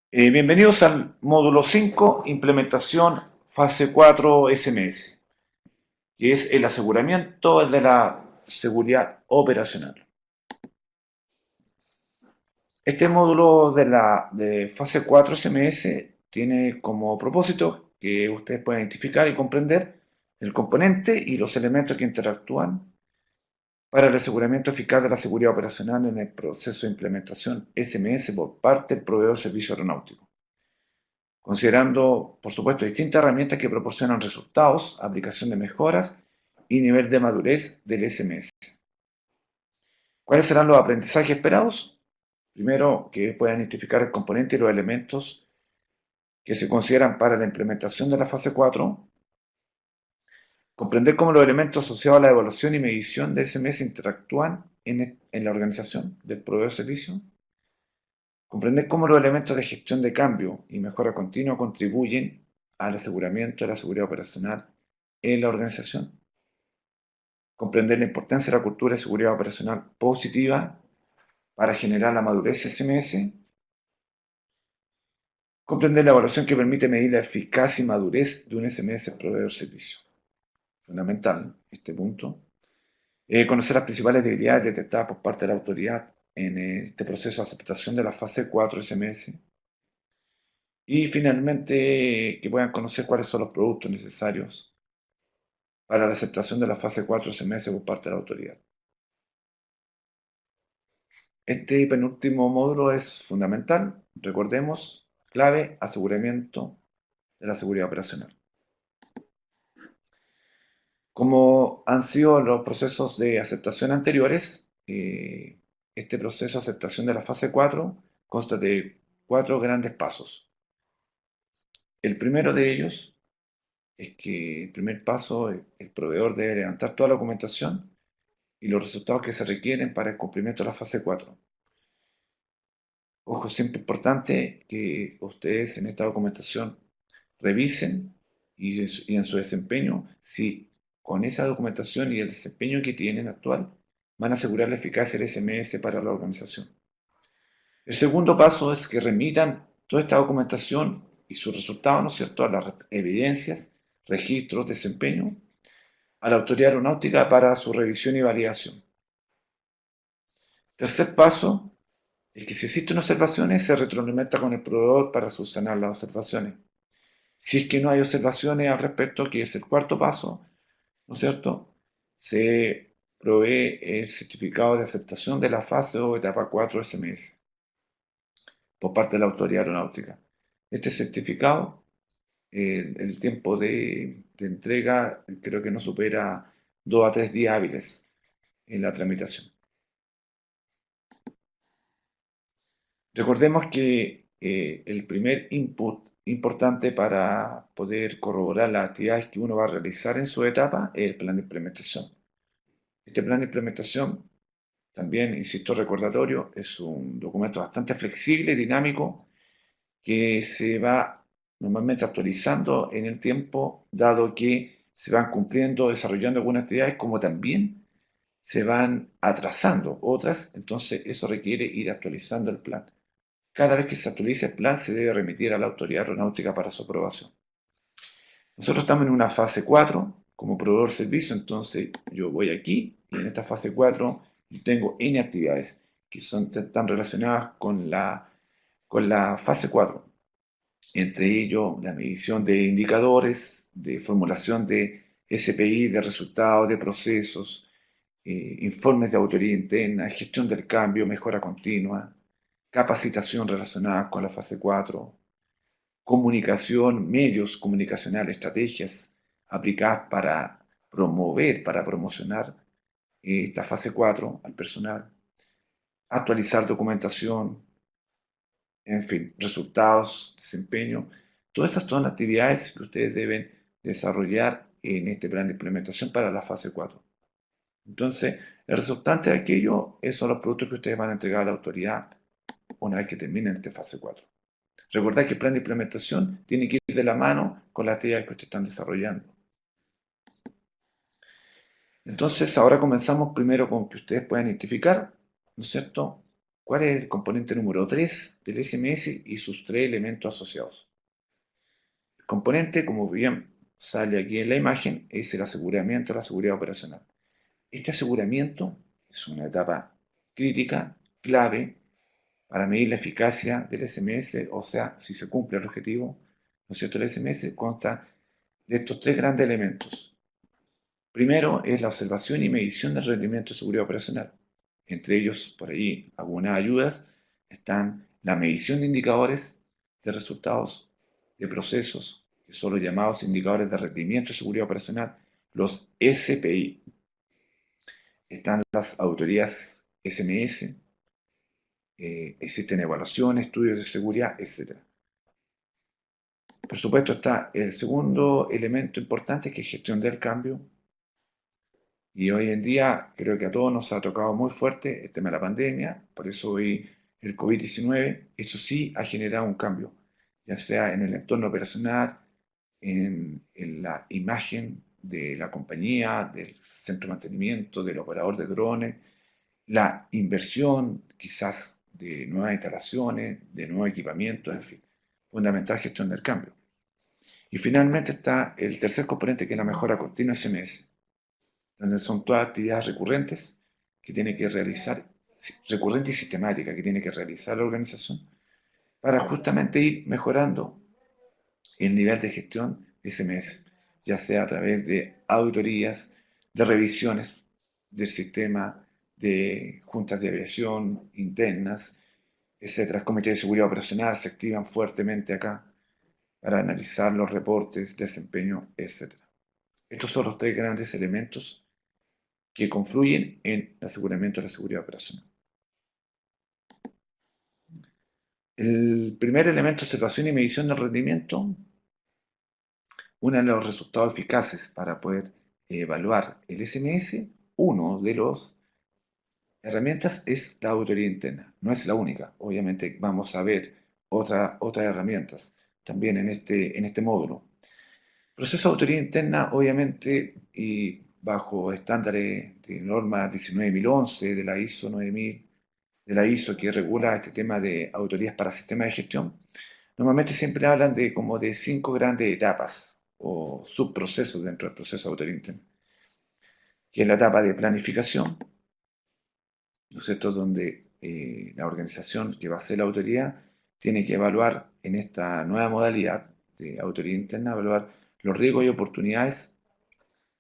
Bienvenidos al módulo 5, implementación fase 4 SMS, que es el aseguramiento de la seguridad operacional. Este módulo de fase 4 SMS tiene como propósito que ustedes puedan identificar y comprender el componente y los elementos que interactúan para el aseguramiento eficaz de la seguridad operacional en el proceso de implementación SMS por parte del proveedor de servicio aeronáutico, considerando, por supuesto, distintas herramientas que proporcionan resultados, aplicación de mejoras y nivel de madurez del SMS. ¿Cuáles serán los aprendizajes esperados? Primero, que puedan identificar el componente y los elementos que se consideran para la implementación de la fase 4, comprender cómo los elementos asociados a la evaluación y medición de SMS interactúan en la organización del proveedor de servicio, comprender cómo los elementos de gestión de cambio y mejora continua contribuyen al aseguramiento de la seguridad operacional en la organización, comprender la importancia de la cultura de seguridad operacional positiva para generar la madurez SMS, comprender la evaluación que permite medir la eficacia y madurez de un SMS proveedor servicio. Fundamental este punto. Conocer las principales debilidades detectadas por parte de la autoridad en este proceso de aceptación de la fase 4 SMS. Y finalmente, que puedan conocer cuáles son los productos necesarios para la aceptación de la fase 4 SMS por parte de la autoridad. Este penúltimo módulo es fundamental. Recordemos, clave, aseguramiento de la seguridad operacional. Como han sido los procesos de aceptación anteriores, este proceso de aceptación de la fase 4 consta de 4 grandes pasos. El primero de ellos es que el primer paso, el proveedor debe levantar toda la documentación y los resultados que se requieren para el cumplimiento de la fase 4. Ojo, siempre importante que ustedes en esta documentación revisen y en su desempeño si con esa documentación y el desempeño que tienen actual van a asegurar la eficacia del SMS para la organización. El segundo paso es que remitan toda esta documentación y sus resultados, ¿no es cierto?, a las evidencias, registros, desempeño, a la autoridad aeronáutica para su revisión y validación. Tercer paso es que si existen observaciones, se retroalimenta con el proveedor para subsanar las observaciones. Si es que no hay observaciones al respecto, que es el cuarto paso, ¿no es cierto?, se provee el certificado de aceptación de la fase o etapa 4 SMS por parte de la autoridad aeronáutica. Este certificado, el tiempo de entrega creo que no supera 2 a 3 días hábiles en la tramitación. Recordemos que el primer input importante para poder corroborar las actividades que uno va a realizar en su etapa es el plan de implementación. Este plan de implementación, también, insisto, recordatorio, es un documento bastante flexible, dinámico, que se va normalmente actualizando en el tiempo, dado que se van cumpliendo, desarrollando algunas actividades, como también se van atrasando otras, entonces eso requiere ir actualizando el plan. Cada vez que se actualice el plan, se debe remitir a la autoridad aeronáutica para su aprobación. Nosotros estamos en una fase 4 como proveedor de servicio, entonces yo voy aquí y en esta fase 4 yo tengo N actividades que están relacionadas con la fase 4. Entre ellos, la medición de indicadores, de formulación de SPI, de resultados, de procesos, informes de auditoría interna, gestión del cambio, mejora continua, capacitación relacionada con la fase 4, comunicación, medios comunicacionales, estrategias aplicadas para promover, para promocionar esta fase 4 al personal, actualizar documentación, en fin, resultados, desempeño. Todas esas son actividades que ustedes deben desarrollar en este plan de implementación para la fase 4. Entonces, el resultante de aquello son los productos que ustedes van a entregar a la autoridad una vez que terminen esta fase 4. Recordad que el plan de implementación tiene que ir de la mano con las actividades que ustedes están desarrollando. Entonces, ahora comenzamos primero con que ustedes puedan identificar, ¿no es cierto?, ¿Cuál es el componente número 3 del SMS y sus tres elementos asociados? El componente, como bien sale aquí en la imagen, es el aseguramiento, la seguridad operacional. Este aseguramiento es una etapa crítica, clave, para medir la eficacia del SMS, o sea, si se cumple el objetivo, ¿no es cierto? El SMS consta de estos tres grandes elementos. Primero es la observación y medición del rendimiento de seguridad operacional. Entre ellos, por ahí, algunas ayudas están la medición de indicadores de resultados de procesos, que son los llamados indicadores de rendimiento de seguridad operacional, los SPI. Están las auditorías SMS, existen evaluaciones, estudios de seguridad, etc. Por supuesto está el segundo elemento importante, que es gestión del cambio. Y hoy en día creo que a todos nos ha tocado muy fuerte el tema de la pandemia, por eso hoy el COVID-19, eso sí ha generado un cambio, ya sea en el entorno operacional, en la imagen de la compañía, del centro de mantenimiento, del operador de drones, la inversión quizás de nuevas instalaciones, de nuevos equipamientos, en fin, fundamental gestión del cambio. Y finalmente está el tercer componente, que es la mejora continua SMS, donde son todas actividades recurrentes que tiene que realizar, recurrente y sistemática, que tiene que realizar la organización para justamente ir mejorando el nivel de gestión SMS, ya sea a través de auditorías, de revisiones del sistema, de juntas de aviación internas, etcétera. Comités de seguridad operacional se activan fuertemente acá para analizar los reportes, desempeño, etcétera. Estos son los tres grandes elementos que confluyen en el aseguramiento de la seguridad operacional. El primer elemento, observación y medición del rendimiento, uno de los resultados eficaces para poder evaluar el SMS, uno de las herramientas es la auditoría interna. No es la única, obviamente vamos a ver otras herramientas también en este módulo. Proceso de auditoría interna, obviamente, y bajo estándares de norma 19011 de la ISO 9000, de la ISO que regula este tema de auditorías para sistemas de gestión, normalmente siempre hablan de como de 5 grandes etapas o subprocesos dentro del proceso de auditoría interna, que es la etapa de planificación, ¿no es cierto?, donde la organización que va a hacer la auditoría tiene que evaluar en esta nueva modalidad de auditoría interna, evaluar los riesgos y oportunidades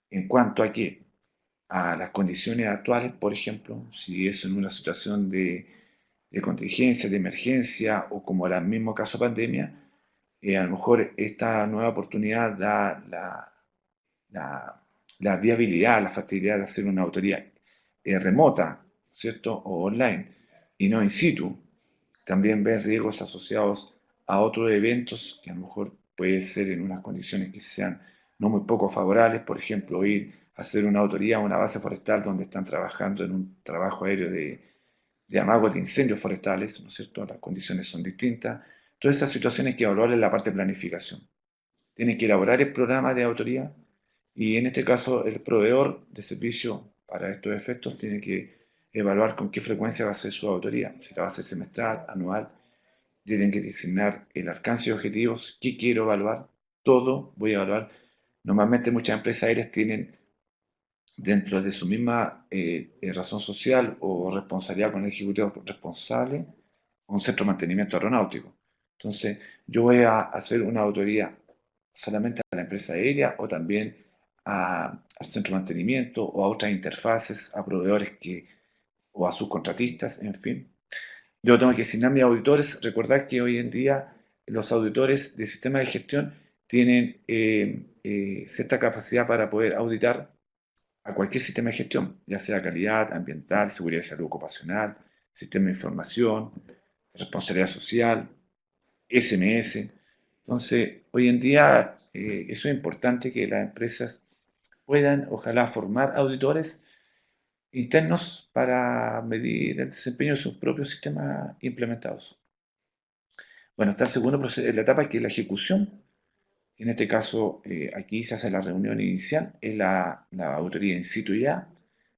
en cuanto a qué, a las condiciones actuales, por ejemplo, si es en una situación de contingencia, de emergencia o como era el mismo caso pandemia, a lo mejor esta nueva oportunidad da la- la viabilidad, la factibilidad de hacer una auditoría remota, ¿cierto? O online y no in situ. También ver riesgos asociados a otros eventos que a lo mejor puede ser en unas condiciones que sean no muy poco favorables, por ejemplo, ir a hacer una auditoría a una base forestal donde están trabajando en un trabajo aéreo de amago de incendios forestales, ¿no es cierto? Las condiciones son distintas. Todas esas situaciones hay que evaluar en la parte de planificación. Tiene que elaborar el programa de auditoría y en este caso el proveedor de servicio para estos efectos tiene que evaluar con qué frecuencia va a hacer su auditoría, si la va a hacer semestral, anual. Tienen que designar el alcance de objetivos, qué quiero evaluar, todo voy a evaluar. Normalmente muchas empresas aéreas tienen dentro de su misma razón social o responsabilidad con el ejecutivo responsable un centro de mantenimiento aeronáutico. Entonces, yo voy a hacer una auditoría solamente a la empresa aérea o también al centro de mantenimiento o a otras interfaces, a proveedores o a subcontratistas, en fin. Yo tengo que asignar mis auditores. Recordar que hoy en día los auditores de sistemas de gestión tienen cierta capacidad para poder auditar a cualquier sistema de gestión, ya sea calidad, ambiental, seguridad y salud ocupacional, sistema de información, responsabilidad social, SMS. Entonces, hoy en día eso es importante que las empresas puedan, ojalá, formar auditores internos para medir el desempeño de sus propios sistemas implementados. Bueno, está el segundo proceso, la etapa que es la ejecución. En este caso, aquí se hace la reunión inicial, es la auditoría in situ ya.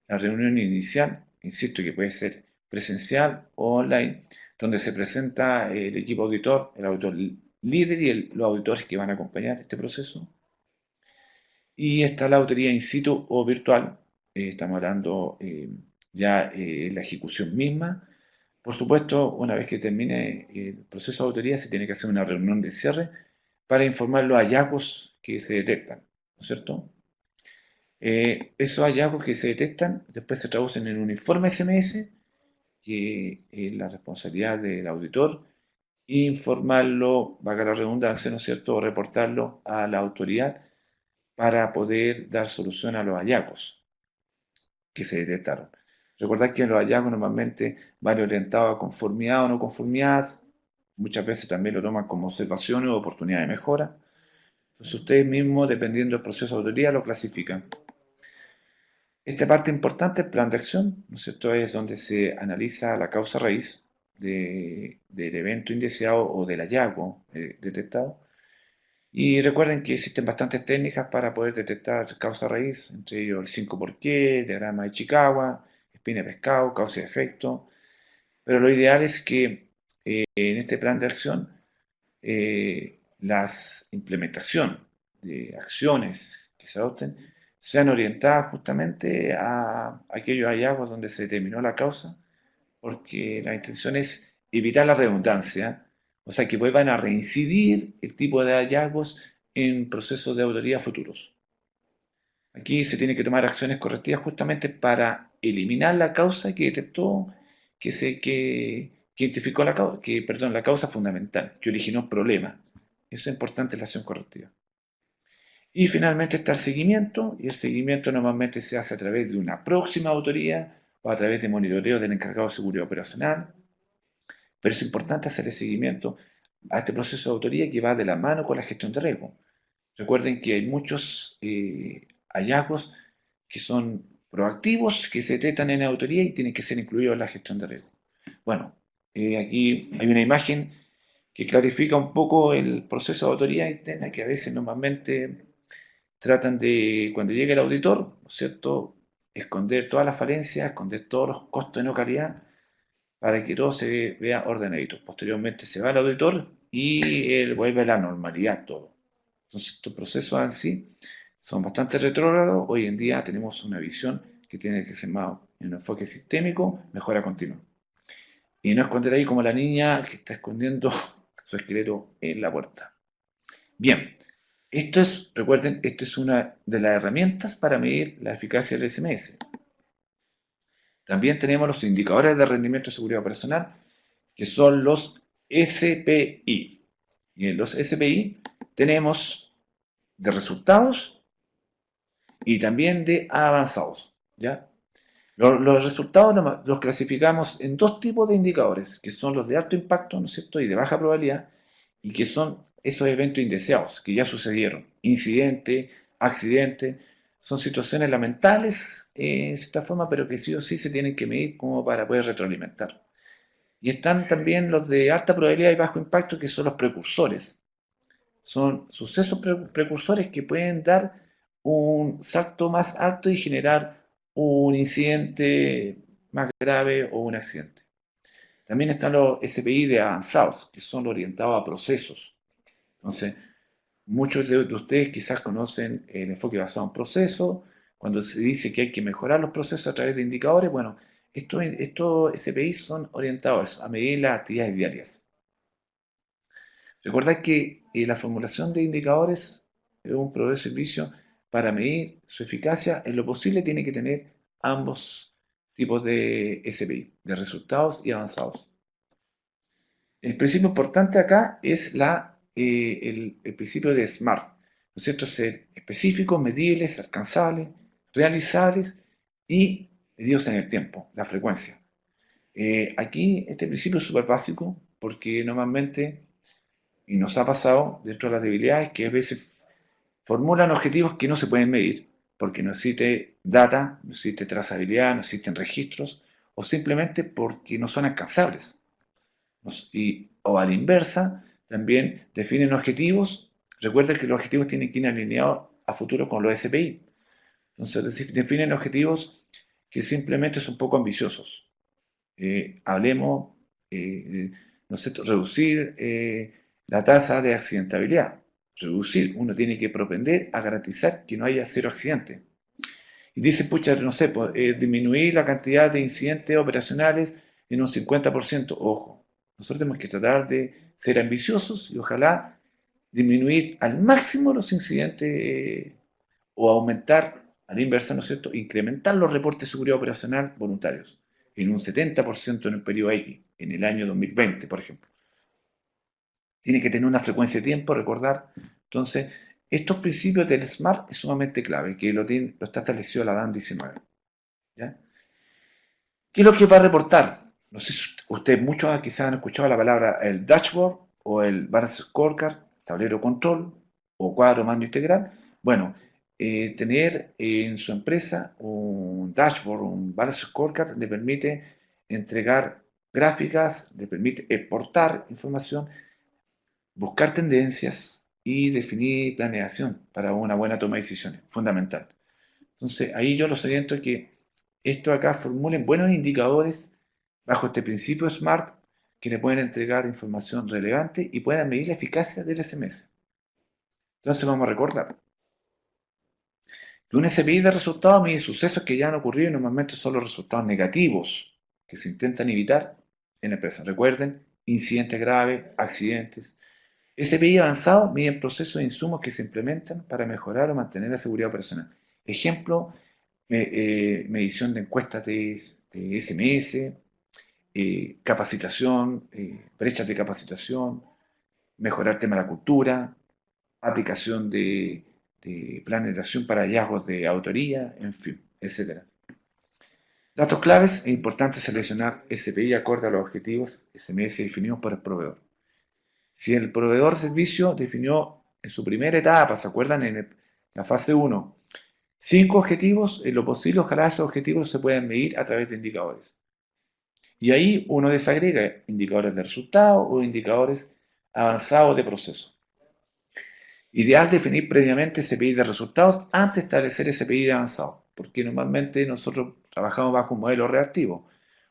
La reunión inicial, insisto que puede ser presencial o online, donde se presenta el equipo auditor, el auditor líder y los auditores que van a acompañar este proceso. Y está la auditoría in situ o virtual, estamos hablando ya la ejecución misma. Por supuesto, una vez que termine el proceso de auditoría, se tiene que hacer una reunión de cierre para informar los hallazgos que se detectan, ¿no es cierto? Esos hallazgos que se detectan después se traducen en un informe SMS, que es la responsabilidad del auditor, e informarlo, valga la redundancia, ¿no es cierto?, o reportarlo a la autoridad para poder dar solución a los hallazgos que se detectaron. Recordad que los hallazgos normalmente van orientados a conformidad o no conformidad, muchas veces también lo toman como observaciones o oportunidades de mejora. Entonces ustedes mismos, dependiendo del proceso de auditoría, lo clasifican. Esta parte importante, el plan de acción, ¿no es cierto?, es donde se analiza la causa raíz del evento indeseado o del hallazgo detectado. Y recuerden que existen bastantes técnicas para poder detectar causa raíz, entre ellos el 5 por qué, diagrama de Chicagua, espina de pescado, causa y efecto. Pero lo ideal es que en este plan de acción las implementación de acciones que se adopten sean orientadas justamente a aquellos hallazgos donde se determinó la causa, porque la intención es evitar la redundancia, o sea, que vuelvan a reincidir el tipo de hallazgos en procesos de auditoría futuros. Aquí se tiene que tomar acciones correctivas justamente para eliminar la causa que detectó, que identificó la causa fundamental, que originó el problema. Eso es importante en la acción correctiva. Y finalmente está el seguimiento, y el seguimiento normalmente se hace a través de una próxima auditoría o a través de monitoreo del encargado de seguridad operacional. Pero es importante hacer el seguimiento a este proceso de auditoría que va de la mano con la gestión de riesgo. Recuerden que hay muchos hallazgos que son proactivos, que se detectan en auditoría y tienen que ser incluidos en la gestión de riesgo. Bueno, aquí hay una imagen que clarifica un poco el proceso de auditoría interna que a veces normalmente tratan de, cuando llega el auditor, ¿no es cierto?, esconder todas las falencias, esconder todos los costos de no calidad para que todo se vea ordenadito. Posteriormente se va al auditor y él vuelve a la normalidad todo. Entonces, estos procesos en sí son bastante retrógrados. Hoy en día tenemos una visión que tiene que ser más en un enfoque sistémico, mejora continua. Y no esconder ahí como la niña que está escondiendo su esqueleto en la puerta. Bien, recuerden, esto es una de las herramientas para medir la eficacia del SMS. También tenemos los indicadores de rendimiento de seguridad personal, que son los SPI. Y en los SPI tenemos de resultados y también de avanzados, ¿ya? Los resultados los clasificamos en dos tipos de indicadores, que son los de alto impacto, ¿no es cierto?, y de baja probabilidad, y que son esos eventos indeseados que ya sucedieron, incidente, accidente, son situaciones lamentables en cierta forma, pero que sí o sí se tienen que medir como para poder retroalimentar. Y están también los de alta probabilidad y bajo impacto, que son los precursores. Son sucesos precursores que pueden dar un salto más alto y generar un incidente más grave o un accidente. También están los SPI de avanzados, que son orientados a procesos. Entonces, muchos de ustedes quizás conocen el enfoque basado en procesos, cuando se dice que hay que mejorar los procesos a través de indicadores. Bueno, estos SPI son orientados a medir las actividades diarias. Recordad que la formulación de indicadores es un proveedor de servicio para medir su eficacia. En lo posible tiene que tener ambos tipos de SPI, de resultados y avanzados. El principio importante acá es el principio de SMART, ¿no es cierto? Ser específicos, medibles, alcanzables, realizables y medidos en el tiempo, la frecuencia. Aquí este principio es súper básico porque normalmente, y nos ha pasado dentro de las debilidades, que a veces formulan objetivos que no se pueden medir porque no existe data, no existe trazabilidad, no existen registros o simplemente porque no son alcanzables. O a la inversa, también definen objetivos. Recuerda que los objetivos tienen que ir alineados a futuro con los SPI. Entonces definen objetivos que simplemente son poco ambiciosos. Hablemos, ¿no es cierto?, reducir la tasa de accidentabilidad. Reducir, uno tiene que propender a garantizar que no haya cero accidentes. Y dice, pucha, no sé, pues, disminuir la cantidad de incidentes operacionales en un 50%. Ojo, nosotros tenemos que tratar de ser ambiciosos y ojalá disminuir al máximo los incidentes o aumentar a la inversa, ¿no es cierto?, incrementar los reportes de seguridad operacional voluntarios en un 70% en el periodo X, en el año 2020, por ejemplo. Tiene que tener una frecuencia de tiempo, recordar. Entonces, estos principios del SMART es sumamente clave, que lo está establecido la DAN 19. ¿Ya? ¿Qué es lo que va a reportar? No sé si ustedes muchos quizás han escuchado la palabra el dashboard o el balance scorecard, tablero control o cuadro mando integral. Bueno, tener en su empresa un dashboard, un balance scorecard le permite entregar gráficas, le permite exportar información, buscar tendencias y definir planeación para una buena toma de decisiones, fundamental. Entonces, ahí yo los oriento a que esto acá formulen buenos indicadores bajo este principio SMART que le pueden entregar información relevante y puedan medir la eficacia del SMS. Entonces vamos a recordar que un SPI de resultados mide sucesos que ya han ocurrido y normalmente son los resultados negativos que se intentan evitar en la empresa. Recuerden, incidentes graves, accidentes. SPI avanzado mide procesos e insumos que se implementan para mejorar o mantener la seguridad operacional. Ejemplo, medición de encuestas de SMS, capacitación, brechas de capacitación, mejorar el tema de la cultura, aplicación de planes de acción para hallazgos de autoría, en fin, etc. Datos claves, es importante seleccionar SPI acorde a los objetivos SMS definidos por el proveedor. Si el proveedor de servicio definió en su primera etapa, ¿se acuerdan? La fase 1, 5 objetivos, en lo posible, ojalá esos objetivos se puedan medir a través de indicadores. Y ahí uno desagrega indicadores de resultado o indicadores avanzados de proceso. Ideal definir previamente SPI de resultados antes de establecer SPI de avanzado, porque normalmente nosotros trabajamos bajo un modelo reactivo.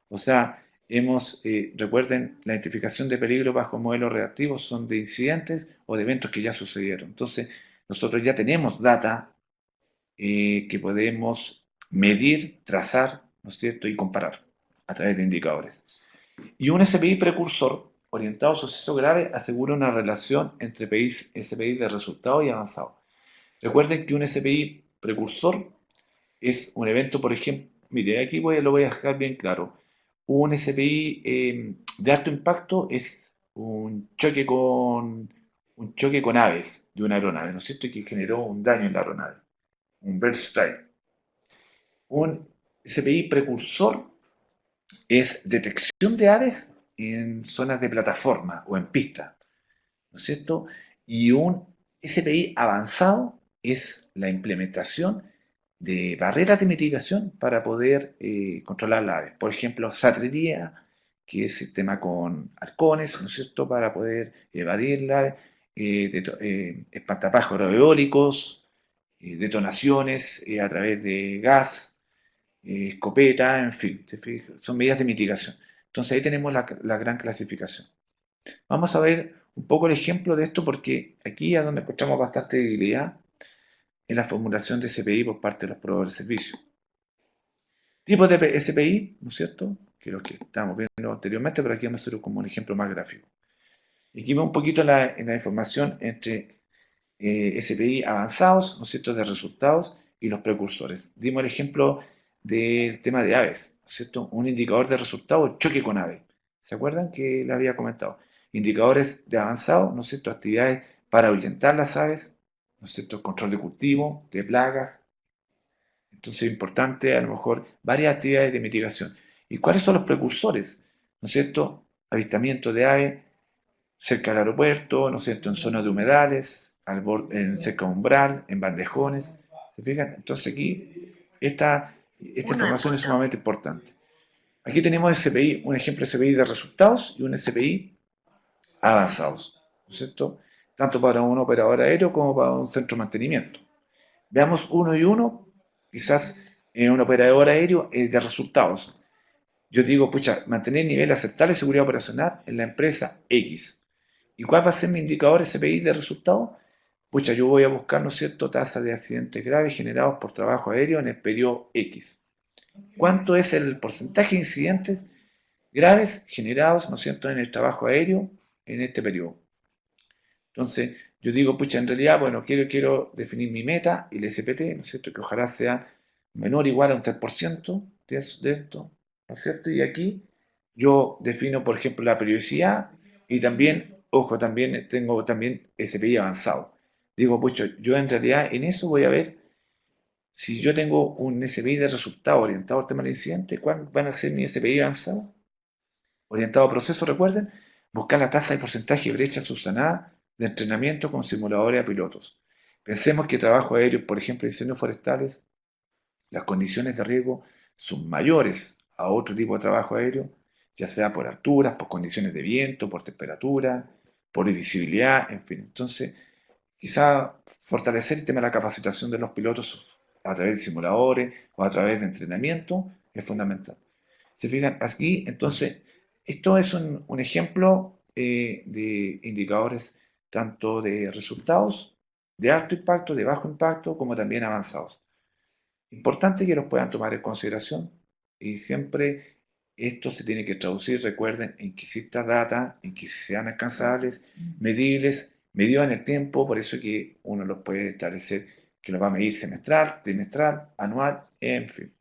O sea, recuerden, la identificación de peligro bajo modelos reactivos son de incidentes o de eventos que ya sucedieron. Entonces, nosotros ya tenemos data que podemos medir, trazar, ¿no es cierto?, y comparar a través de indicadores. Y un SPI precursor orientado a suceso grave asegura una relación entre SPI de resultado y avanzado. Recuerden que un SPI precursor es un evento, por ejemplo, mire, aquí lo voy a dejar bien claro. Un SPI de alto impacto es un choque con aves de una aeronave, ¿no es cierto?, y que generó un daño en la aeronave, un bird strike. Un SPI precursor es detección de aves en zonas de plataforma o en pista, ¿no es cierto? Y un SPI avanzado es la implementación de barreras de mitigación para poder controlar las aves. Por ejemplo, satrería, que es sistema con halcones, ¿no es cierto?, para poder evadir la ave, espantapájaros eólicos, detonaciones a través de gas, escopeta, en fin, son medidas de mitigación. Entonces ahí tenemos la gran clasificación. Vamos a ver un poco el ejemplo de esto porque aquí es donde encontramos bastante debilidad en la formulación de SPI por parte de los proveedores de servicios. Tipos de SPI, ¿no es cierto?, que los que estábamos viendo anteriormente, pero aquí vamos a hacer como un ejemplo más gráfico. Aquí vemos un poquito en la información entre SPI avanzados, ¿no es cierto?, de resultados y los precursores. Dimos el ejemplo del tema de aves, ¿no es cierto? Un indicador de resultado, choque con ave. ¿Se acuerdan que le había comentado? Indicadores de avanzado, ¿no es cierto?, actividades para ahuyentar las aves, ¿no es cierto?, control de cultivo, de plagas. Entonces es importante, a lo mejor, varias actividades de mitigación. ¿Y cuáles son los precursores? ¿No es cierto? Avistamiento de aves cerca del aeropuerto, ¿no es cierto?, en zonas de humedales, cerca de umbral, en bandejones. ¿Se fijan? Entonces aquí esta información es sumamente importante. Aquí tenemos SPI, un ejemplo de SPI de resultados y un SPI avanzados, ¿no es cierto?, tanto para un operador aéreo como para un centro de mantenimiento. Veamos uno y uno, quizás en un operador aéreo de resultados. Yo digo, pucha, mantener nivel aceptable de seguridad operacional en la empresa X. ¿Y cuál va a ser mi indicador SPI de resultado? Pucha, yo voy a buscar, ¿no es cierto?, tasa de accidentes graves generados por trabajo aéreo en el periodo X. ¿Cuánto es el porcentaje de incidentes graves generados, ¿no es cierto?, en el trabajo aéreo en este periodo? Entonces, yo digo, pucha, en realidad, bueno, quiero definir mi meta y el SPT, ¿no es cierto?, que ojalá sea menor o igual a un 3% de esto, ¿no es cierto? Y aquí yo defino, por ejemplo, la periodicidad y también, ojo, también tengo también SPI avanzado. Digo, pucha, yo en realidad en eso voy a ver si yo tengo un SPI de resultado orientado al tema del incidente, ¿cuál van a ser mi SPI avanzado? Orientado a procesos, recuerden, buscar la tasa de porcentaje de brecha subsanada de entrenamiento con simuladores a pilotos. Pensemos que trabajo aéreo, por ejemplo, incendios forestales, las condiciones de riesgo son mayores a otro tipo de trabajo aéreo, ya sea por alturas, por condiciones de viento, por temperatura, por visibilidad, en fin. Entonces, quizá fortalecer el tema de la capacitación de los pilotos a través de simuladores o a través de entrenamiento es fundamental. ¿Se fijan? Aquí, entonces, esto es un ejemplo de indicadores tanto de resultados de alto impacto, de bajo impacto, como también avanzados. Importante que los puedan tomar en consideración y siempre esto se tiene que traducir, recuerden, en que exista data, en que sean alcanzables, medibles, medidos en el tiempo, por eso que uno los puede establecer que los va a medir semestral, trimestral, anual, en fin.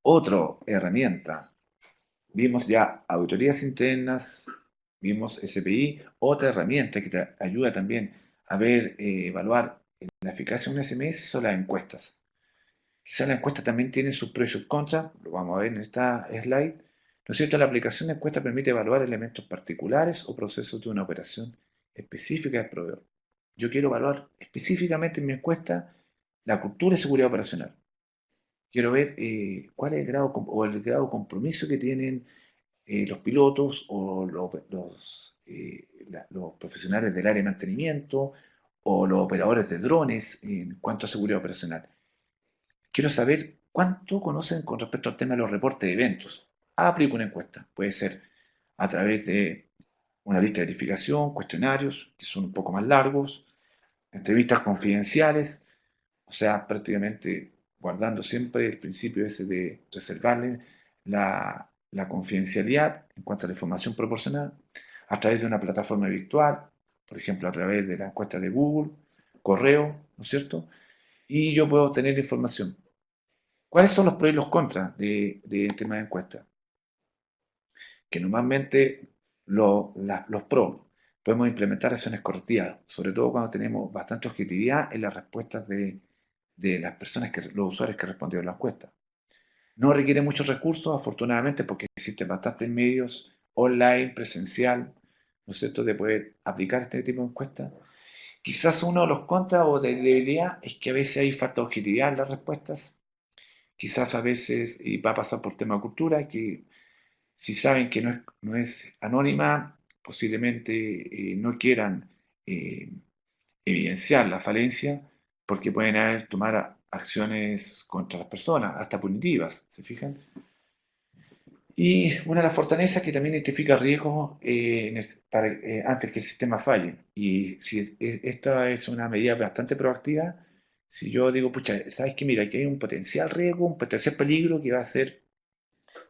Otra herramienta, vimos ya auditorías internas, vimos SPI, otra herramienta que te ayuda también a ver, evaluar la eficacia de un SMS son las encuestas. Quizá la encuesta también tiene sus pros y sus contras, lo vamos a ver en esta slide. ¿No es cierto? La aplicación de encuesta permite evaluar elementos particulares o procesos de una operación específica del proveedor. Yo quiero evaluar específicamente en mi encuesta la cultura de seguridad operacional. Quiero ver cuál es el grado o el grado de compromiso que tienen los pilotos o los profesionales del área de mantenimiento o los operadores de drones en cuanto a seguridad operacional. Quiero saber cuánto conocen con respecto al tema de los reportes de eventos. Aplico una encuesta. Puede ser a través de una lista de verificación, cuestionarios, que son un poco más largos, entrevistas confidenciales, o sea, prácticamente guardando siempre el principio ese de reservarle la confidencialidad en cuanto a la información proporcionada, a través de una plataforma virtual, por ejemplo, a través de la encuesta de Google, correo, ¿no es cierto? Y yo puedo obtener información. ¿Cuáles son los pros y los contras de tema de encuesta? Que normalmente los pros podemos implementar acciones correctivas, sobre todo cuando tenemos bastante objetividad en las respuestas de las personas, los usuarios que respondieron a la encuesta. No requiere muchos recursos, afortunadamente, porque existen bastantes medios online, presencial, ¿no es cierto?, de poder aplicar este tipo de encuestas. Quizás uno de los contras o de debilidad es que a veces hay falta de objetividad en las respuestas. Quizás a veces, y va a pasar por tema de cultura, que si saben que no es anónima, posiblemente no quieran eh, evidenciar la falencia porque pueden tomar acciones contra las personas, hasta punitivas, ¿se fijan? Y una de las fortalezas que también identifica riesgos antes que el sistema falle. Y si esta es una medida bastante proactiva, si yo digo, pucha, ¿sabes qué? Mira, aquí hay un potencial riesgo, un potencial peligro que va a ser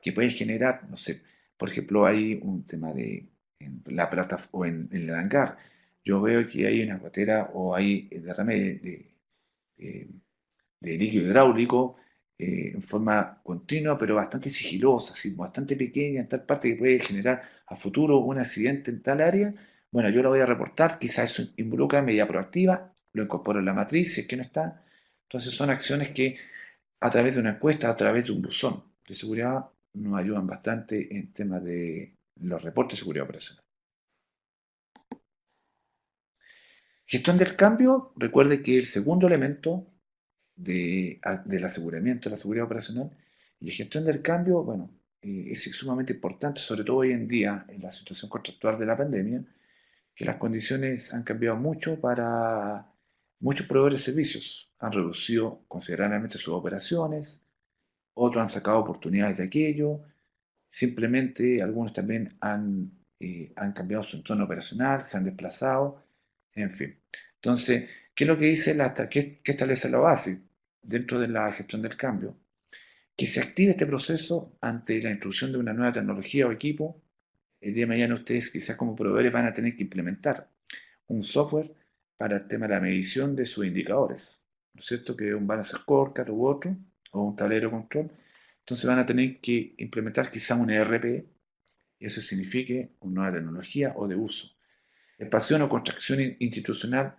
que puede generar, no sé, por ejemplo, hay un tema en la plata o en el hangar. Yo veo que hay una gotera o hay derrame de- de líquido hidráulico en forma continua, pero bastante sigilosa, así, bastante pequeña, en tal parte que puede generar a futuro un accidente en tal área. Bueno, yo lo voy a reportar, quizás eso involucra medida proactiva, lo incorporo en la matriz, si es que no está. Entonces son acciones que a través de una encuesta, a través de un buzón de seguridad, nos ayudan bastante en temas de los reportes de seguridad operacional. Gestión del cambio, recuerde que el segundo elemento del aseguramiento de la seguridad operacional y la gestión del cambio, bueno, es sumamente importante, sobre todo hoy en día, en la situación contractual de la pandemia, que las condiciones han cambiado mucho para muchos proveedores de servicios. Han reducido considerablemente sus operaciones, otros han sacado oportunidades de aquello, simplemente algunos también han cambiado su entorno operacional, se han desplazado, en fin. Entonces, ¿qué es lo que dice qué establece la base dentro de la gestión del cambio? Que se active este proceso ante la introducción de una nueva tecnología o equipo. El día de mañana ustedes quizás como proveedores van a tener que implementar un software para el tema de la medición de sus indicadores, ¿no es cierto? Que un balance scorecard u otro, o un tablero de control. Entonces van a tener que implementar quizá un ERP, y eso signifique una nueva tecnología o de uso. Expansión o contracción institucional,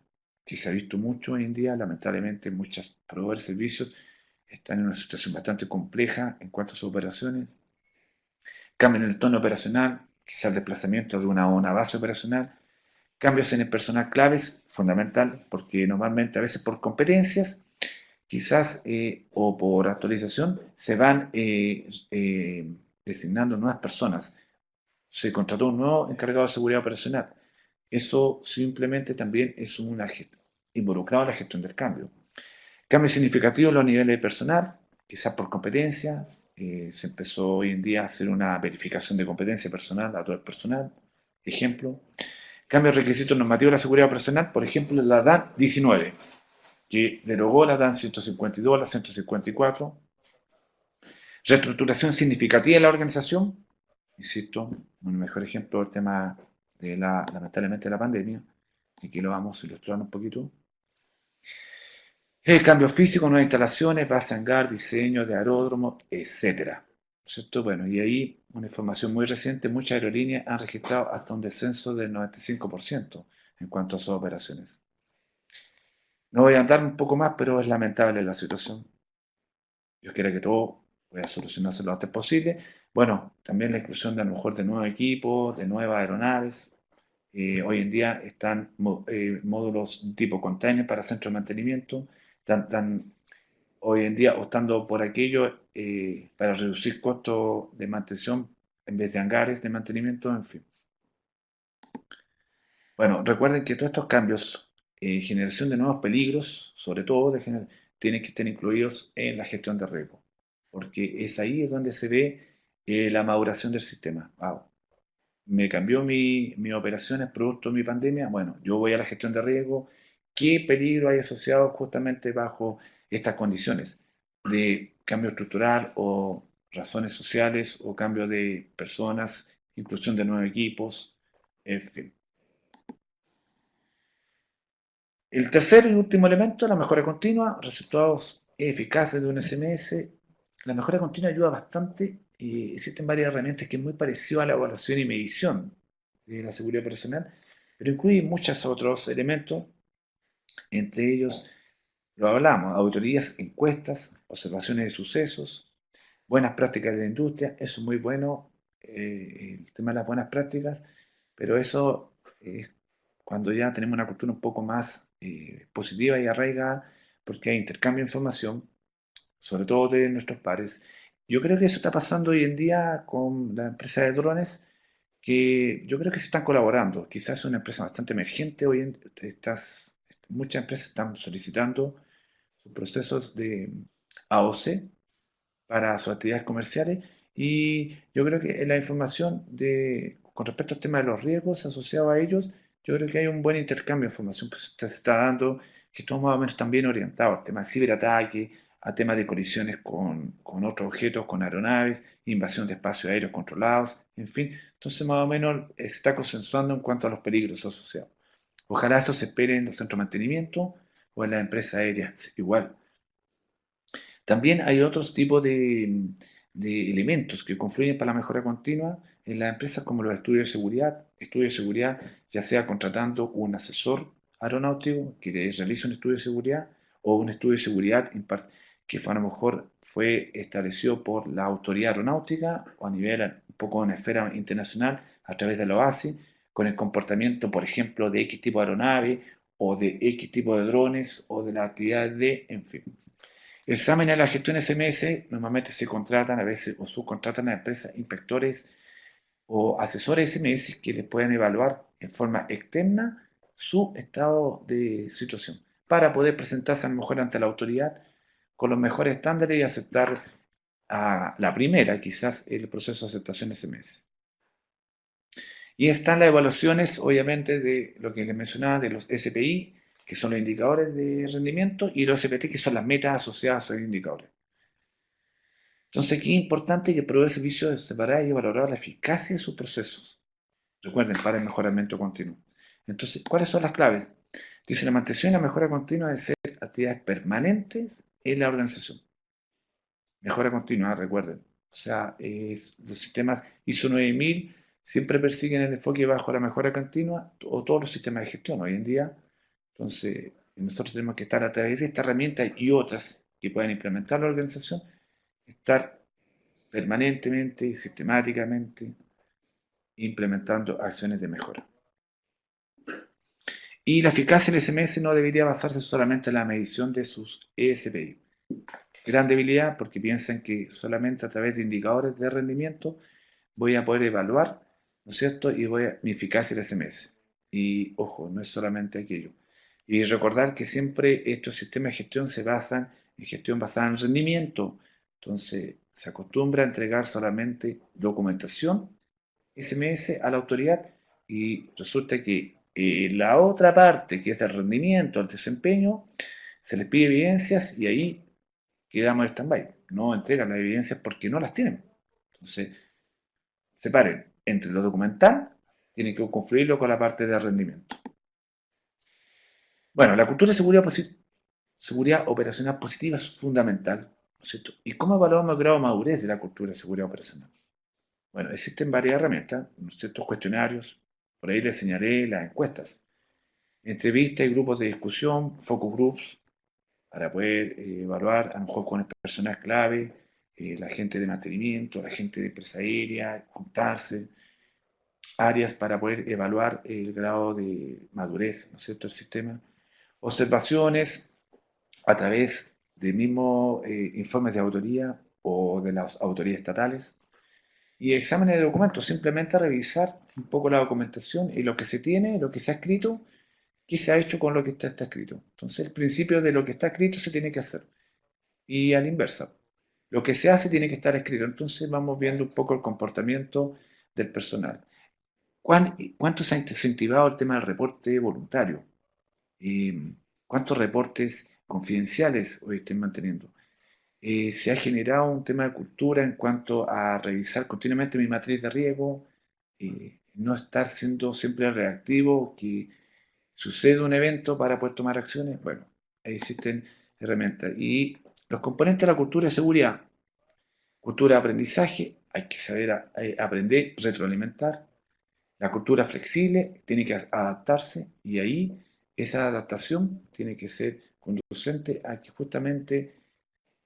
que se ha visto mucho hoy en día, lamentablemente muchos proveedores de servicios están en una situación bastante compleja en cuanto a sus operaciones. Cambio en el tono operacional, quizás desplazamiento de una base operacional. Cambios en el personal claves, fundamental, porque normalmente a veces por competencias, quizás o por actualización, se van designando nuevas personas. Se contrató un nuevo encargado de seguridad operacional. Eso simplemente también es involucrado en la gestión del cambio. Cambios significativos en los niveles de personal, quizás por competencia. Se empezó hoy en día a hacer una verificación de competencia personal a todo el personal. Ejemplo, cambio de requisitos normativos de la seguridad operacional, por ejemplo, la DAN 19, que derogó la DAN 152, la 154. Reestructuración significativa de la organización, insisto, un mejor ejemplo del tema lamentablemente, de la pandemia, y aquí lo vamos a ilustrar un poquito. El cambio físico, nuevas instalaciones, base hangar, diseño de aeródromo, etcétera. ¿Cierto? Bueno, y ahí una información muy reciente, muchas aerolíneas han registrado hasta un descenso del 95% en cuanto a sus operaciones. No voy a andar un poco más, pero es lamentable la situación. Dios quiera que todo pueda solucionarse lo antes posible. Bueno, también la inclusión de a lo mejor de nuevos equipos, de nuevas aeronaves. Hoy en día están módulos tipo container para centro de mantenimiento. Están hoy en día optando por aquello para reducir costos de mantención en vez de hangares de mantenimiento, en fin. Bueno, recuerden que todos estos cambios, generación de nuevos peligros, sobre todo, tienen que estar incluidos en la gestión de riesgo, porque es ahí es donde se ve la maduración del sistema. Ah, me cambió mi operaciones producto de mi pandemia. Bueno, yo voy a la gestión de riesgo. ¿Qué peligro hay asociado justamente bajo estas condiciones de cambio estructural o razones sociales o cambio de personas, inclusión de nuevos equipos, en fin? El tercer y último elemento, la mejora continua, resultados eficaces de un SMS. La mejora continua ayuda bastante. Existen varias herramientas que es muy parecido a la evaluación y medición de la seguridad operacional, pero incluye muchos otros elementos, entre ellos lo hablamos, auditorías, encuestas, observaciones de sucesos, buenas prácticas de la industria, eso es muy bueno, el tema de las buenas prácticas, pero eso es cuando ya tenemos una cultura un poco más positiva y arraigada, porque hay intercambio de información, sobre todo de nuestros pares. Yo creo que eso está pasando hoy en día con la empresa de drones, que yo creo que se están colaborando. Quizás es una empresa bastante emergente hoy en muchas empresas están solicitando sus procesos de AOC para sus actividades comerciales y yo creo que la información con respecto al tema de los riesgos asociados a ellos, yo creo que hay un buen intercambio de información que se está dando, que estamos más o menos también orientados al tema de ciberataque, a temas de colisiones con otros objetos, con aeronaves, invasión de espacios aéreos controlados, en fin. Entonces más o menos se está consensuando en cuanto a los peligros asociados. Ojalá eso se espere en los centros de mantenimiento o en las empresas aéreas igual. También hay otros tipos de elementos que confluyen para la mejora continua en las empresas como los estudios de seguridad, ya sea contratando un asesor aeronáutico que realice un estudio de seguridad o un estudio de seguridad que a lo mejor fue establecido por la autoridad aeronáutica o a nivel un poco en esfera internacional a través de la OASI, con el comportamiento, por ejemplo, de X tipo de aeronave o de X tipo de drones o de la actividad de, en fin. Exámenes de la gestión SMS normalmente se contratan a veces o subcontratan a empresas, inspectores o asesores SMS que les pueden evaluar en forma externa su estado de situación para poder presentarse a lo mejor ante la autoridad con los mejores estándares y aceptar a la primera, quizás el proceso de aceptación SMS. Y están las evaluaciones, obviamente, de lo que les mencionaba, de los SPI, que son los indicadores de rendimiento, y los SPT, que son las metas asociadas a esos indicadores. Entonces, aquí es importante que el proveedor de servicios separara y valorara la eficacia de sus procesos. Recuerden, para el mejoramiento continuo. Entonces, ¿cuáles son las claves? Dice, la mantención y la mejora continua deben ser actividades permanentes en la organización. Mejora continua, recuerden. O sea, los sistemas ISO 9000 siempre persiguen el enfoque bajo la mejora continua o todos los sistemas de gestión hoy en día. Entonces, nosotros tenemos que estar a través de esta herramienta y otras que puedan implementar la organización, estar permanentemente y sistemáticamente implementando acciones de mejora. Y la eficacia del SMS no debería basarse solamente en la medición de sus ESPI. Gran debilidad porque piensan que solamente a través de indicadores de rendimiento voy a poder evaluar, ¿no es cierto? Y mi eficacia del SMS. Y ojo, no es solamente aquello. Y recordar que siempre estos sistemas de gestión se basan en gestión basada en rendimiento. Entonces, se acostumbra a entregar solamente documentación SMS a la autoridad y resulta que la otra parte, que es el rendimiento, el desempeño, se les pide evidencias y ahí quedamos en stand-by. No entregan las evidencias porque no las tienen. Entonces, separen entre lo documental, tienen que confluirlo con la parte de rendimiento. Bueno, la cultura de seguridad operacional positiva es fundamental, ¿no es cierto? ¿Y cómo evaluamos el grado de madurez de la cultura de seguridad operacional? Bueno, existen varias herramientas, ciertos cuestionarios, por ahí les señalé las encuestas, entrevistas y grupos de discusión, focus groups, para poder evaluar a lo mejor con el personal clave, la gente de mantenimiento, la gente de empresa aérea, juntarse, áreas para poder evaluar el grado de madurez, ¿no es cierto?, del sistema, observaciones a través de mismos informes de autoría o de las autoridades estatales, y exámenes de documentos, simplemente revisar un poco la documentación y lo que se tiene, lo que se ha escrito, qué se ha hecho con lo que está escrito. Entonces, el principio de lo que está escrito se tiene que hacer. Y a la inversa, lo que se hace tiene que estar escrito. Entonces, vamos viendo un poco el comportamiento del personal. ¿Cuánto se ha incentivado el tema del reporte voluntario? ¿Cuántos reportes confidenciales hoy estén manteniendo? Se ha generado un tema de cultura en cuanto a revisar continuamente mi matriz de riesgo, no estar siendo siempre reactivo, que sucede un evento para poder tomar acciones. Bueno, ahí existen herramientas. Y los componentes de la cultura de seguridad, cultura de aprendizaje, hay que saber aprender, retroalimentar. La cultura flexible tiene que adaptarse y ahí esa adaptación tiene que ser conducente a que justamente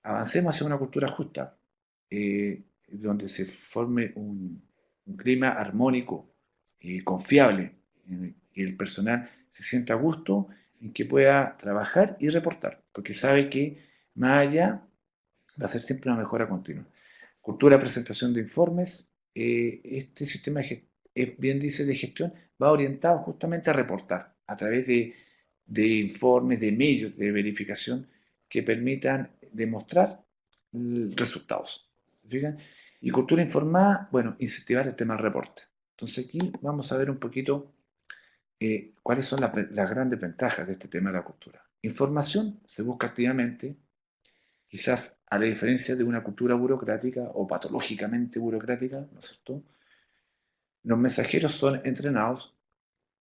avancemos hacia una cultura justa, donde se forme un clima armónico y confiable, en que el personal se sienta a gusto, en que pueda trabajar y reportar, porque sabe que más allá va a ser siempre una mejora continua. Cultura de presentación de informes, este sistema bien dice de gestión, va orientado justamente a reportar a través de informes, de medios de verificación que permitan demostrar resultados. ¿Se fijan? Y cultura informada, bueno, incentivar el tema del reporte. Entonces aquí vamos a ver un poquito cuáles son las grandes ventajas de este tema de la cultura. Información se busca activamente, quizás a la diferencia de una cultura burocrática o patológicamente burocrática, ¿no es cierto? Los mensajeros son entrenados.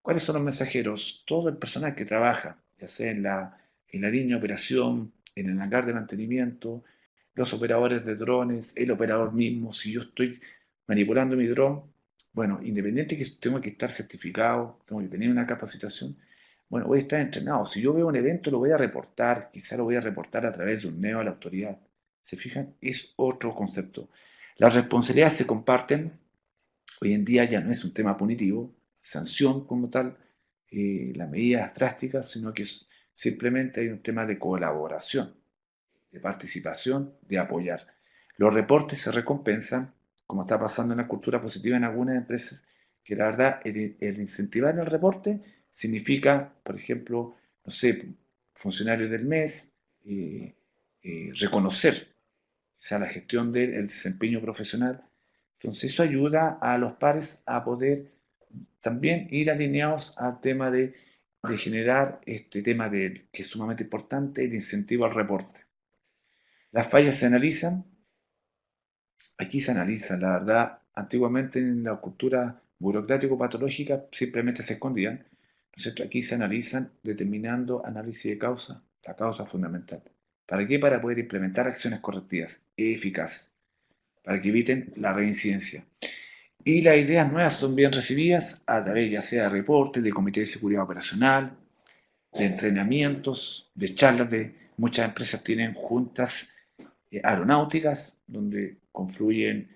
¿Cuáles son los mensajeros? Todo el personal que trabaja, ya sea en la línea de operación, en el hangar de mantenimiento, los operadores de drones, el operador mismo. Si yo estoy manipulando mi dron, bueno, independiente que tengo que estar certificado, tengo que tener una capacitación, bueno, voy a estar entrenado. Si yo veo un evento, lo voy a reportar, quizá lo voy a reportar a través de un neo a la autoridad. ¿Se fijan? Es otro concepto. Las responsabilidades se comparten. Hoy en día ya no es un tema punitivo, sanción como tal, las medidas drásticas, sino que simplemente hay un tema de colaboración, de participación, de apoyar. Los reportes se recompensan, como está pasando en la cultura positiva en algunas empresas, que la verdad el incentivar el reporte significa, por ejemplo, no sé, funcionarios del mes, reconocer sea la gestión del desempeño profesional. Entonces eso ayuda a los pares a poder también ir alineados al tema de generar este tema que es sumamente importante, el incentivo al reporte. Las fallas se analizan, aquí se analizan, la verdad, antiguamente en la cultura burocrático-patológica simplemente se escondían, ¿no es cierto? Aquí se analizan determinando análisis de causa, la causa fundamental. ¿Para qué? Para poder implementar acciones correctivas y eficaces, para que eviten la reincidencia. Y las ideas nuevas son bien recibidas a través ya sea de reportes, de comité de seguridad operacional, de entrenamientos, de charlas de muchas empresas tienen juntas aeronáuticas donde confluyen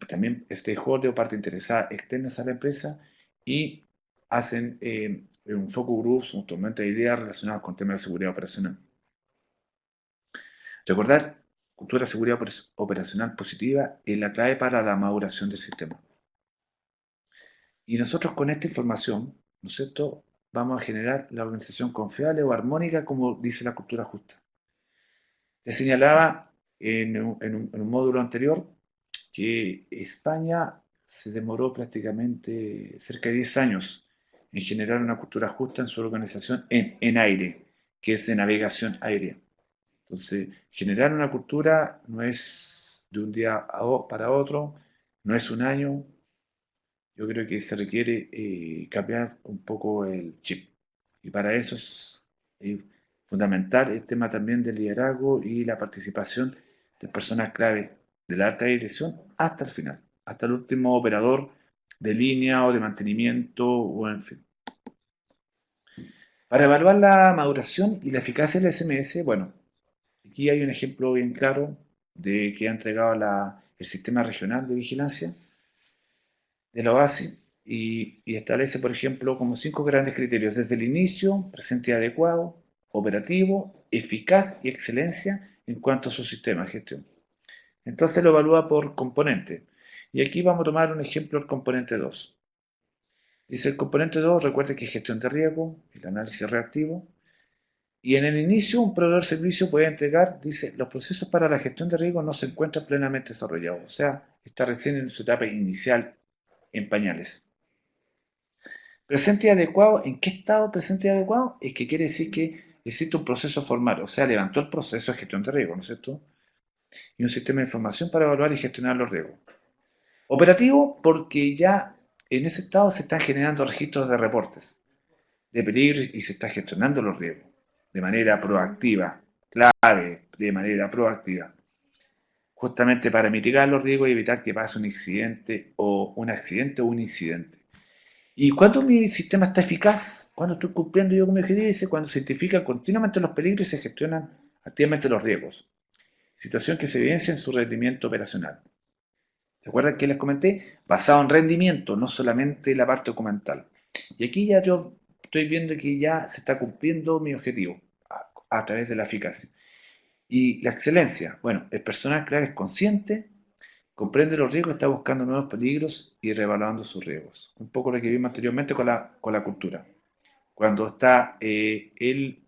también stakeholders o parte interesada externas a la empresa y hacen un focus groups, un tormento de ideas relacionadas con temas de seguridad operacional. Recordar, cultura de seguridad operacional positiva es la clave para la maduración del sistema. Y nosotros con esta información, ¿no es cierto?, vamos a generar la organización confiable o armónica como dice la cultura justa. Les señalaba en un módulo anterior que España se demoró prácticamente cerca de 10 años en generar una cultura justa en su organización en aire, que es de navegación aérea. Entonces, generar una cultura no es de un día para otro, no es un año. Yo creo que se requiere cambiar un poco el chip. Y para eso es eh, fundamental el tema también del liderazgo y la participación de personas clave de la alta dirección hasta el final, hasta el último operador de línea o de mantenimiento o en fin. Para evaluar la maduración y la eficacia del SMS, bueno, aquí hay un ejemplo bien claro de que ha entregado el Sistema Regional de Vigilancia de la OASI y establece, por ejemplo, como 5 grandes criterios, desde el inicio, presente y adecuado, operativo, eficaz y excelencia en cuanto a su sistema de gestión. Entonces lo evalúa por componente. Y aquí vamos a tomar un ejemplo del componente 2. Dice el componente 2, recuerde que es gestión de riesgo, el análisis reactivo. Y en el inicio, un proveedor de servicio puede entregar, dice, los procesos para la gestión de riesgo no se encuentran plenamente desarrollados. O sea, está recién en su etapa inicial en pañales. Presente y adecuado, ¿en qué estado presente y adecuado? Es que quiere decir que existe un proceso formal, o sea, levantó el proceso de gestión de riesgo, ¿no es cierto? Y un sistema de información para evaluar y gestionar los riesgos. Operativo, porque ya en ese estado se están generando registros de reportes de peligro y se está gestionando los riesgos de manera proactiva, clave, de manera proactiva, justamente para mitigar los riesgos y evitar que pase un incidente. ¿Y cuándo mi sistema está eficaz? ¿Cuándo estoy cumpliendo yo con mi objetivo? Dice cuando se identifican continuamente los peligros y se gestionan activamente los riesgos. Situación que se evidencia en su rendimiento operacional. ¿Se acuerdan que les comenté? Basado en rendimiento, no solamente la parte documental. Y aquí ya yo estoy viendo que ya se está cumpliendo mi objetivo a través de la eficacia. Y la excelencia. Bueno, el personal clave es consciente, comprende los riesgos, está buscando nuevos peligros y reevaluando sus riesgos. Un poco lo que vimos anteriormente con la cultura. Cuando él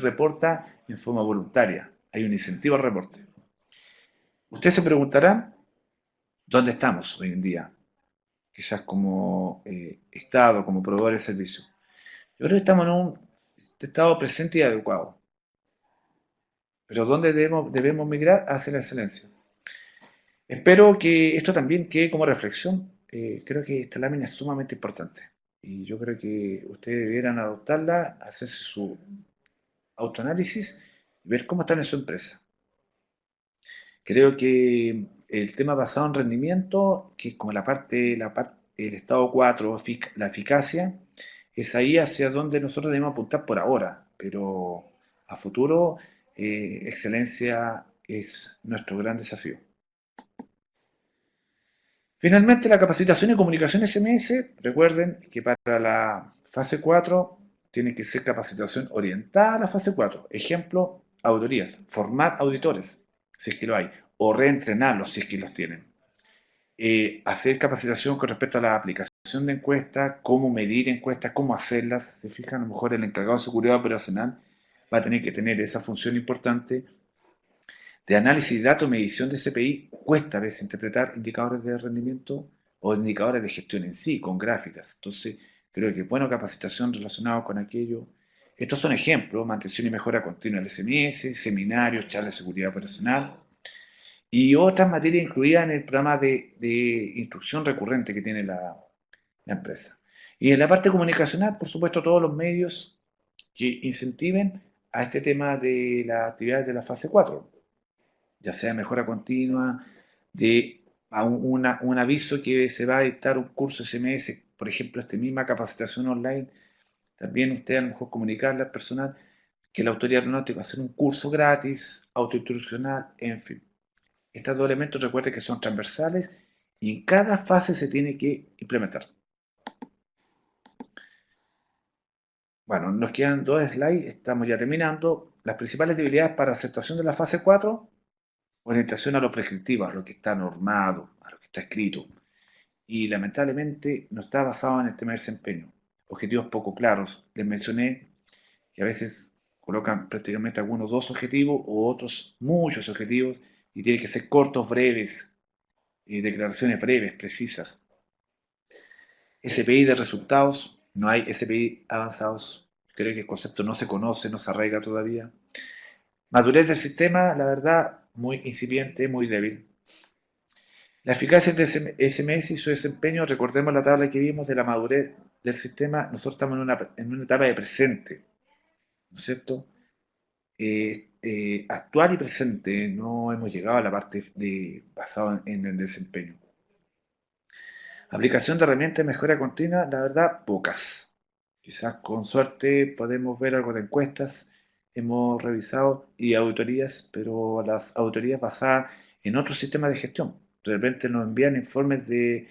reporta en forma voluntaria, hay un incentivo al reporte. Usted se preguntará, ¿dónde estamos hoy en día? Quizás como Estado, como proveedor de servicios. Yo creo que estamos en un estado presente y adecuado. Pero ¿dónde debemos migrar? Hacia la excelencia. Espero que esto también quede como reflexión. Creo que esta lámina es sumamente importante y yo creo que ustedes debieran adoptarla, hacerse su autoanálisis y ver cómo están en su empresa. Creo que el tema basado en rendimiento, que es como el estado 4, la eficacia, es ahí hacia donde nosotros debemos apuntar por ahora, pero a futuro, excelencia es nuestro gran desafío. Finalmente, la capacitación y comunicación SMS, recuerden que para la fase 4 tiene que ser capacitación orientada a la fase 4. Ejemplo, auditorías, formar auditores, si es que lo hay, o reentrenarlos si es que los tienen. Hacer capacitación con respecto a la aplicación de encuestas, cómo medir encuestas, cómo hacerlas. Se fijan, a lo mejor el encargado de seguridad operacional va a tener que tener esa función importante de análisis de datos, medición de CPI, cuesta a veces interpretar indicadores de rendimiento o indicadores de gestión en sí, con gráficas. Entonces, creo que buena capacitación relacionada con aquello. Estos son ejemplos: mantención y mejora continua del SMS, seminarios, charlas de seguridad operacional y otras materias incluidas en el programa de instrucción recurrente que tiene la empresa. Y en la parte comunicacional, por supuesto, todos los medios que incentiven a este tema de las actividades de la fase 4, ya sea mejora continua, de un aviso que se va a dictar un curso SMS, por ejemplo, esta misma capacitación online. También usted a lo mejor comunicarle al personal que la autoridad aeronáutica va a hacer un curso gratis, autoinstruccional, en fin. Estos dos elementos recuerde que son transversales y en cada fase se tiene que implementar. Bueno, nos quedan dos slides, estamos ya terminando. Las principales debilidades para aceptación de la fase 4: orientación a lo prescriptivo, a lo que está normado, a lo que está escrito. Y lamentablemente no está basado en el tema de desempeño. Objetivos poco claros. Les mencioné que a veces colocan prácticamente algunos dos objetivos o otros muchos objetivos y tienen que ser cortos, breves, declaraciones breves, precisas. SPI de resultados, no hay SPI avanzados. Creo que el concepto no se conoce, no se arraiga todavía. Madurez del sistema, la verdad, muy incipiente, muy débil. La eficacia de SMS y su desempeño, recordemos la tabla que vimos de la madurez del sistema, nosotros estamos en una etapa de presente, ¿no es cierto? Actual y presente, no hemos llegado a la parte basada en el desempeño. Aplicación de herramientas de mejora continua, la verdad, pocas. Quizás con suerte podemos ver algo de encuestas, hemos revisado y auditorías, pero las auditorías basadas en otros sistemas de gestión. De repente nos envían informes de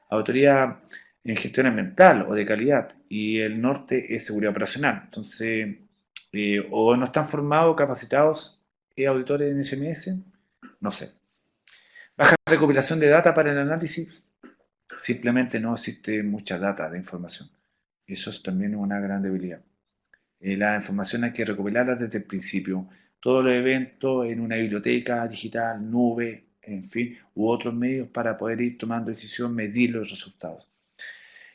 auditoría en gestión ambiental o de calidad y el norte es seguridad operacional. Entonces, o no están formados, capacitados auditores en SMS, no sé. Baja recopilación de data para el análisis, simplemente no existe mucha data de información. Eso es también una gran debilidad. La información hay que recopilarla desde el principio. Todos los eventos en una biblioteca digital, nube, en fin, u otros medios para poder ir tomando decisión, medir los resultados.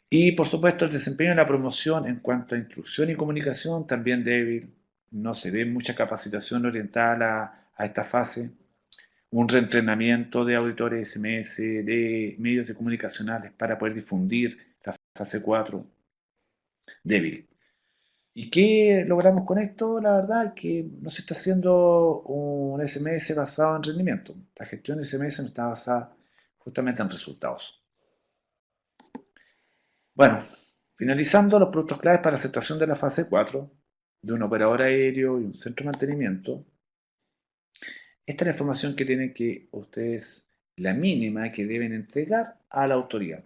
Y por supuesto el desempeño en la promoción en cuanto a instrucción y comunicación también débil. No se ve mucha capacitación orientada a esta fase. Un reentrenamiento de auditores SMS, de medios de comunicacionales para poder difundir la fase 4, débil. ¿Y qué logramos con esto? La verdad es que no se está haciendo un SMS basado en rendimiento. La gestión de SMS no está basada justamente en resultados. Bueno, finalizando, los productos claves para aceptación de la fase 4 de un operador aéreo y un centro de mantenimiento. Esta es la información que tienen que ustedes, la mínima que deben entregar a la autoridad.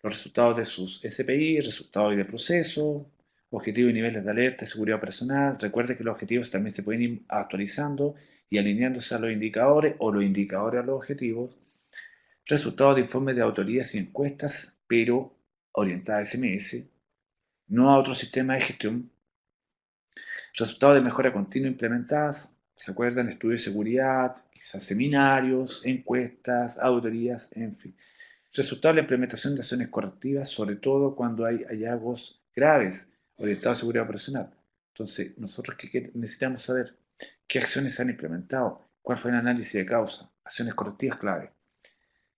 Los resultados de sus SPI, resultados de proceso, objetivos y niveles de alerta y seguridad operacional. Recuerde que los objetivos también se pueden ir actualizando y alineándose a los indicadores o los indicadores a los objetivos. Resultados de informes de autorías y encuestas, pero orientadas a SMS, no a otro sistema de gestión. Resultados de mejora continua implementadas, ¿se acuerdan? Estudios de seguridad, quizás seminarios, encuestas, auditorías, en fin. Resultado de la implementación de acciones correctivas, sobre todo cuando hay hallazgos graves orientados a seguridad operacional. Entonces, nosotros ¿qué necesitamos saber? ¿Qué acciones se han implementado? ¿Cuál fue el análisis de causa? Acciones correctivas clave.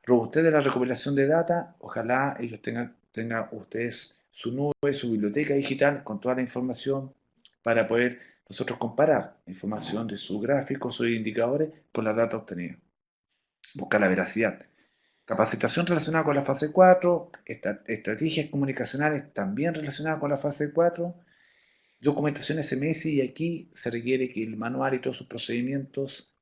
Robustez de la recopilación de data, ojalá ellos tengan ustedes su nube, su biblioteca digital con toda la información para poder nosotros comparar la información de sus gráficos, sus indicadores con la data obtenida. Buscar la veracidad. Capacitación relacionada con la fase 4, estrategias comunicacionales también relacionadas con la fase 4, documentación SMS, y aquí se requiere que el manual y todos sus procedimientos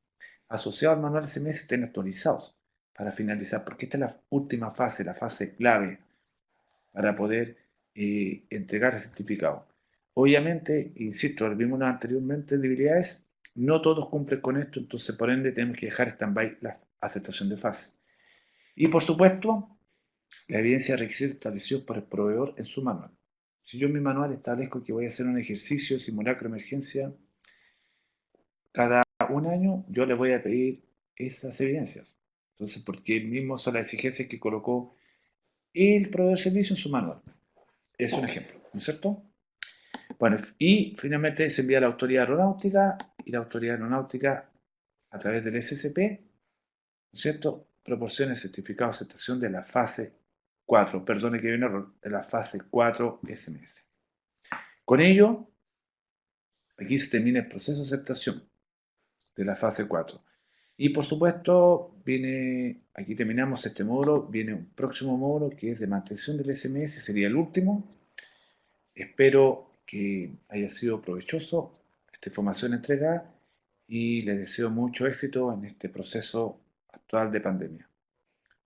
asociados al manual SMS estén actualizados para finalizar, porque esta es la última fase, la fase clave para poder entregar el certificado. Obviamente, insisto, lo vimos anteriormente, debilidades, no todos cumplen con esto, entonces por ende tenemos que dejar stand-by la aceptación de fase. Y por supuesto, la evidencia requisita establecidos por el proveedor en su manual. Si yo en mi manual establezco que voy a hacer un ejercicio de simulacro de emergencia cada un año, yo le voy a pedir esas evidencias. Entonces, porque el mismo son las exigencias que colocó el proveedor de servicio en su manual. Es un ejemplo, ¿no es cierto? Bueno, y finalmente se envía a la autoridad aeronáutica y la autoridad aeronáutica, a través del SCP, ¿no es cierto?, proporciona el certificado de aceptación de la fase 4, perdone que viene de la fase 4 SMS. Con ello, aquí se termina el proceso de aceptación de la fase 4. Y por supuesto, aquí terminamos este módulo, viene un próximo módulo que es de mantención del SMS, sería el último. Espero que haya sido provechoso esta información entregada y les deseo mucho éxito en este proceso actual de pandemia.